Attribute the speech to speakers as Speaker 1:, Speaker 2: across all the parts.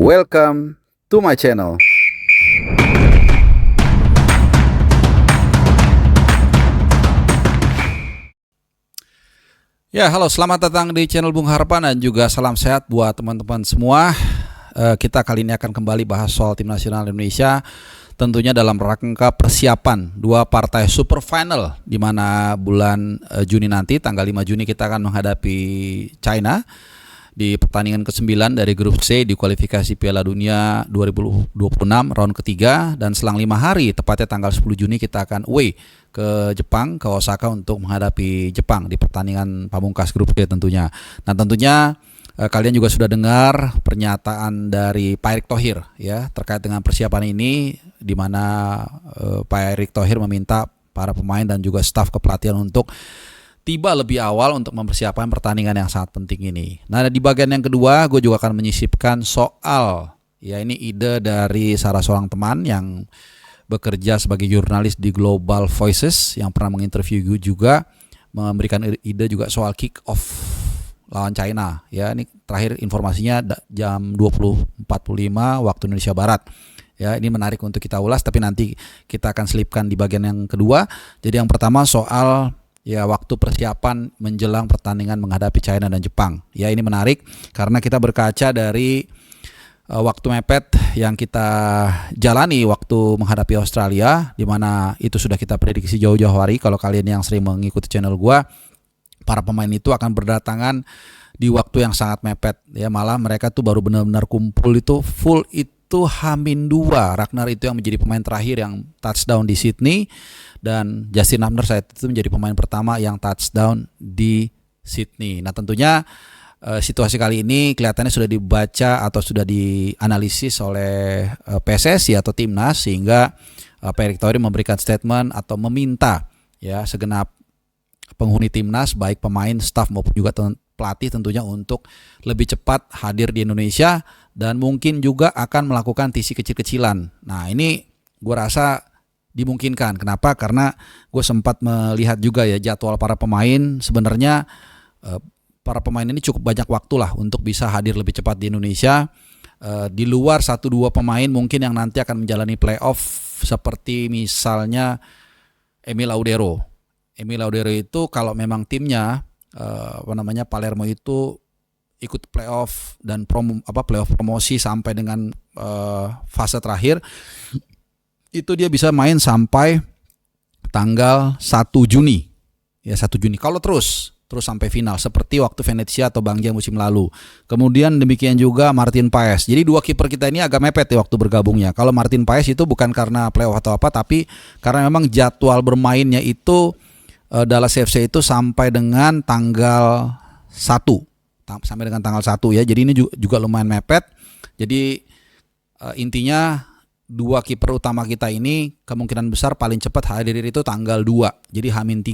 Speaker 1: Welcome to my channel. Ya, halo, selamat datang di channel Bung Harapan dan juga salam sehat buat teman-teman semua. Kita kali ini akan kembali bahas soal tim nasional Indonesia, tentunya dalam rangka persiapan dua partai super final di mana bulan Juni nanti, tanggal 5 Juni kita akan menghadapi China di pertandingan ke-9 dari grup C di kualifikasi Piala Dunia 2026 round ketiga, dan selang 5 hari tepatnya tanggal 10 Juni kita akan away ke Jepang, ke Osaka untuk menghadapi Jepang di pertandingan pamungkas grup C tentunya. Nah, tentunya kalian juga sudah dengar pernyataan dari Pak Erick Thohir ya terkait dengan persiapan ini, di mana Pak Erick Thohir meminta para pemain dan juga staf kepelatihan untuk tiba lebih awal untuk mempersiapkan pertandingan yang sangat penting ini. Nah, di bagian yang kedua gue juga akan menyisipkan soal, ya ini ide dari salah seorang teman yang bekerja sebagai jurnalis di Global Voices yang pernah menginterview gue, juga memberikan ide juga soal kick off lawan China. Ya, ini terakhir informasinya jam 20.45 waktu Indonesia Barat. Ya, ini menarik untuk kita ulas, tapi nanti kita akan selipkan di bagian yang kedua. Jadi yang pertama soal ya waktu persiapan menjelang pertandingan menghadapi China dan Jepang. Ya, ini menarik karena kita berkaca dari waktu mepet yang kita jalani waktu menghadapi Australia, di mana itu sudah kita prediksi jauh-jauh hari. Kalau kalian yang sering mengikuti channel gua, para pemain itu akan berdatangan di waktu yang sangat mepet. Ya, malah mereka tuh baru benar-benar kumpul itu full itu H-2. Ragnar itu yang menjadi pemain terakhir yang touchdown di Sydney, dan Justin Hubner saat itu menjadi pemain pertama yang touchdown di Sydney. Nah, tentunya situasi kali ini kelihatannya sudah dibaca atau sudah dianalisis oleh PSSI atau Timnas, sehingga Pak Erick Thohir memberikan statement atau meminta ya segenap penghuni Timnas, baik pemain, staf maupun juga pelatih tentunya, untuk lebih cepat hadir di Indonesia dan mungkin juga akan melakukan TC kecil-kecilan. Nah, ini gue rasa dimungkinkan. Kenapa? Karena gue sempat melihat juga ya jadwal para pemain. Sebenarnya para pemain ini cukup banyak waktu lah untuk bisa hadir lebih cepat di Indonesia. Di luar 1-2 pemain mungkin yang nanti akan menjalani playoff, seperti misalnya Emil Laudero. Emil Laudero itu kalau memang timnya Palermo itu ikut playoff dan playoff promosi sampai dengan fase terakhir, itu dia bisa main sampai tanggal 1 Juni. Ya, 1 Juni. Kalau terus sampai final seperti waktu Venezia atau Bangja musim lalu. Kemudian demikian juga Martin Paes. Jadi dua kiper kita ini agak mepet ya waktu bergabungnya. Kalau Martin Paes itu bukan karena playoff atau apa, tapi karena memang jadwal bermainnya itu Dallas FC itu sampai dengan tanggal 1 ya. Jadi ini juga lumayan mepet. Jadi intinya dua kiper utama kita ini kemungkinan besar paling cepat hadir itu tanggal 2. Jadi H-3,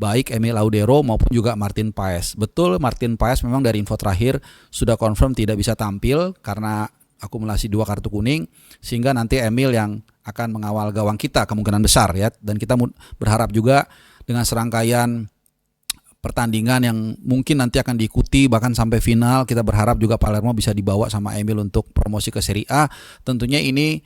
Speaker 1: baik Emil Laudero maupun juga Martin Paes. Betul, Martin Paes memang dari info terakhir sudah confirm tidak bisa tampil karena akumulasi 2 kartu kuning, sehingga nanti Emil yang akan mengawal gawang kita kemungkinan besar ya. Dan kita berharap juga dengan serangkaian pertandingan yang mungkin nanti akan diikuti bahkan sampai final, kita berharap juga Palermo bisa dibawa sama Emil untuk promosi ke Serie A. Tentunya ini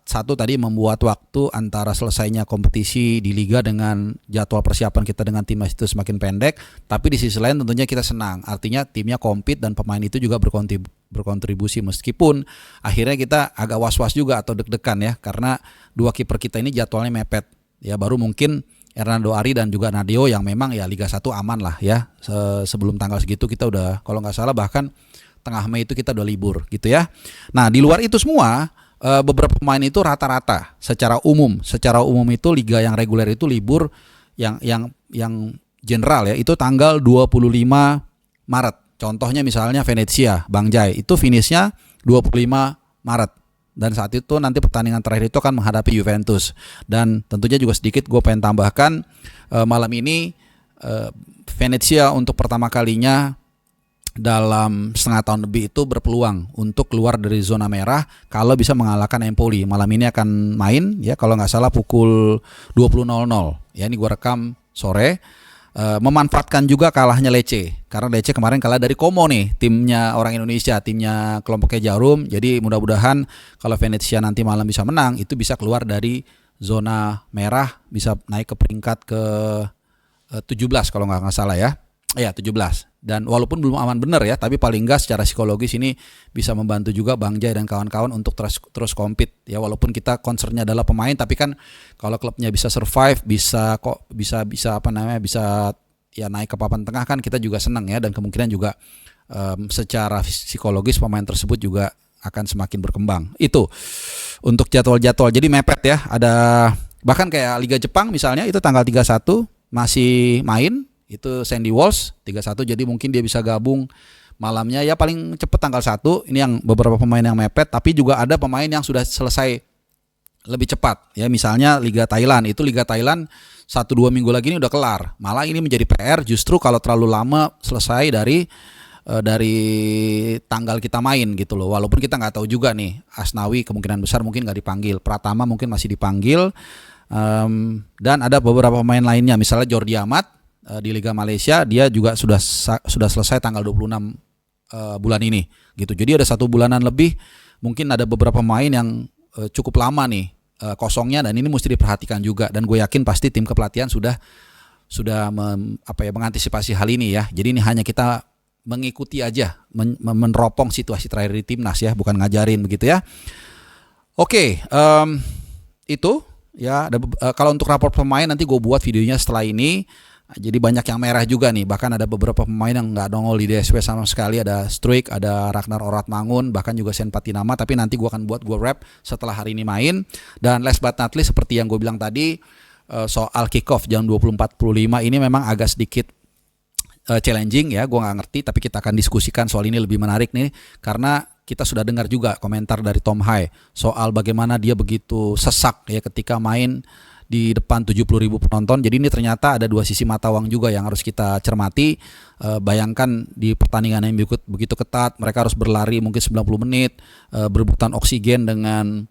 Speaker 1: satu tadi membuat waktu antara selesainya kompetisi di Liga dengan jadwal persiapan kita dengan timnas itu semakin pendek. Tapi di sisi lain tentunya kita senang, artinya timnya kompet dan pemain itu juga berkontribusi, meskipun akhirnya kita agak was-was juga atau deg-degan ya, karena dua kiper kita ini jadwalnya mepet. Ya, baru mungkin Hernando Ari dan juga Nadeo yang memang ya Liga 1 aman lah ya. Sebelum tanggal segitu kita udah, kalau nggak salah bahkan tengah Mei itu kita udah libur gitu ya. Nah, di luar itu semua beberapa pemain itu rata-rata secara umum itu liga yang reguler itu libur yang general ya itu tanggal 25 Maret. Contohnya misalnya Venezia, Bangjai itu finishnya 25 Maret. Dan saat itu nanti pertandingan terakhir itu akan menghadapi Juventus. Dan tentunya juga sedikit gue pengen tambahkan, malam ini Venezia untuk pertama kalinya dalam setengah tahun lebih itu berpeluang untuk keluar dari zona merah kalau bisa mengalahkan Empoli. Malam ini akan main ya kalau nggak salah pukul 20.00. Ya, ini gue rekam sore. memanfaatkan juga kalahnya Lecce, karena Lecce kemarin kalah dari Como nih, timnya orang Indonesia, timnya kelompoknya Jarum. Jadi mudah-mudahan kalau Venezia nanti malam bisa menang, itu bisa keluar dari zona merah, bisa naik ke peringkat ke 17 kalau nggak salah ya. Ya 17. Dan walaupun belum aman bener ya, tapi paling nggak secara psikologis ini bisa membantu juga Bang Jai dan kawan-kawan untuk terus compete ya. Walaupun kita concernnya adalah pemain, tapi kan kalau klubnya bisa survive, bisa bisa ya naik ke papan tengah, kan kita juga senang ya. Dan kemungkinan juga secara psikologis pemain tersebut juga akan semakin berkembang. Itu untuk jadwal-jadwal. Jadi mepet ya. Ada bahkan kayak Liga Jepang misalnya, itu tanggal 31 masih main. Itu Sandy Walsh 31, jadi mungkin dia bisa gabung malamnya ya, paling cepet tanggal 1. Ini yang beberapa pemain yang mepet, tapi juga ada pemain yang sudah selesai lebih cepat ya. Misalnya Liga Thailand, itu Liga Thailand 1-2 minggu lagi ini udah kelar. Malah ini menjadi PR justru kalau terlalu lama selesai dari tanggal kita main gitu loh. Walaupun kita nggak tahu juga nih, Asnawi kemungkinan besar mungkin nggak dipanggil, Pratama mungkin masih dipanggil, dan ada beberapa pemain lainnya, misalnya Jordi Amat di Liga Malaysia, dia juga sudah selesai tanggal 26 bulan ini gitu. Jadi ada 1 bulanan lebih, mungkin ada beberapa pemain yang cukup lama nih kosongnya, dan ini mesti diperhatikan juga. Dan gue yakin pasti tim kepelatihan sudah mengantisipasi hal ini ya. Jadi ini hanya kita mengikuti aja, meneropong situasi terakhir di timnas ya, bukan ngajarin begitu ya. Oke, itu ya. Kalau untuk rapor pemain nanti gue buat videonya setelah ini. Jadi banyak yang merah juga nih, bahkan ada beberapa pemain yang nggak nongol di DSW sama sekali. Ada Struik, ada Ragnar Oratmangun, bahkan juga Sen Patinama. Tapi nanti gue akan gue wrap setelah hari ini main. Dan last but not least, seperti yang gue bilang tadi, soal kick off jam 20.45 ini memang agak sedikit challenging ya. Gue nggak ngerti, tapi kita akan diskusikan soal ini, lebih menarik nih, karena kita sudah dengar juga komentar dari Tom Hai soal bagaimana dia begitu sesak ya ketika main di depan 70.000 penonton. Jadi ini ternyata ada 2 sisi mata uang juga yang harus kita cermati. Bayangkan di pertandingan yang begitu ketat, mereka harus berlari mungkin 90 menit, berebutan oksigen dengan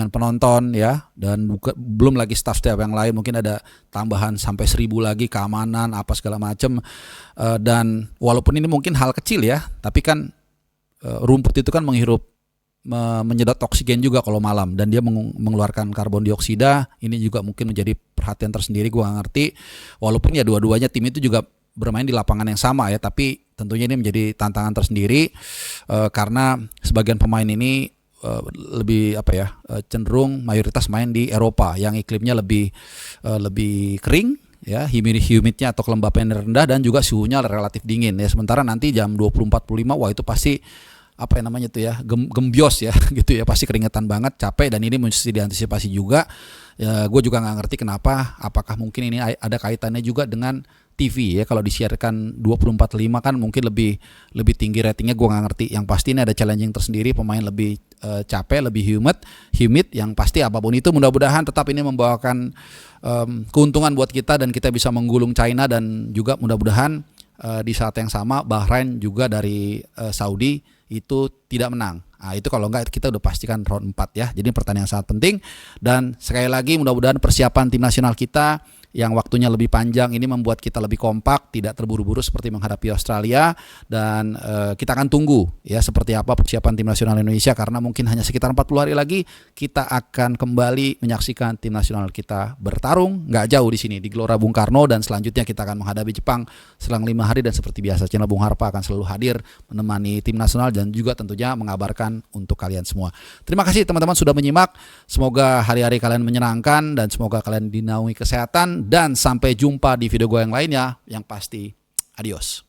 Speaker 1: penonton ya, dan belum lagi staff yang lain, mungkin ada tambahan sampai 1.000 lagi keamanan apa segala macam. Dan walaupun ini mungkin hal kecil ya, tapi kan rumput itu kan menyedot oksigen juga kalau malam, dan dia mengeluarkan karbon dioksida. Ini juga mungkin menjadi perhatian tersendiri. Gue gak ngerti, walaupun ya dua-duanya tim itu juga bermain di lapangan yang sama ya, tapi tentunya ini menjadi tantangan tersendiri karena sebagian pemain ini lebih cenderung mayoritas main di Eropa yang iklimnya lebih kering ya, humidnya atau kelembapannya rendah, dan juga suhunya relatif dingin ya. Sementara nanti jam 20.45 wah itu pasti gembios ya gitu ya, pasti keringetan banget, capek, dan ini mesti diantisipasi juga ya. Gue juga nggak ngerti kenapa, apakah mungkin ini ada kaitannya juga dengan TV ya. Kalau disiarkan 20.45 kan mungkin lebih tinggi ratingnya, gue nggak ngerti. Yang pasti ini ada challenging tersendiri, pemain lebih capek, lebih humid. Yang pasti apapun itu, mudah-mudahan tetap ini membawakan keuntungan buat kita, dan kita bisa menggulung China, dan juga mudah-mudahan di saat yang sama Bahrain juga dari Saudi itu tidak menang. Nah, itu kalau enggak kita udah pastikan round 4 ya. Jadi pertandingan sangat penting, dan sekali lagi mudah-mudahan persiapan tim nasional kita yang waktunya lebih panjang ini membuat kita lebih kompak, tidak terburu-buru seperti menghadapi Australia. Dan kita akan tunggu ya seperti apa persiapan tim nasional Indonesia, karena mungkin hanya sekitar 40 hari lagi kita akan kembali menyaksikan tim nasional kita bertarung nggak jauh di sini di Gelora Bung Karno, dan selanjutnya kita akan menghadapi Jepang selang 5 hari. Dan seperti biasa, channel Bung Harpa akan selalu hadir menemani tim nasional, dan juga tentunya mengabarkan untuk kalian semua. Terima kasih teman-teman sudah menyimak. Semoga hari-hari kalian menyenangkan, dan semoga kalian dinaungi kesehatan. Dan sampai jumpa di video gue yang lainnya. Yang pasti, adios.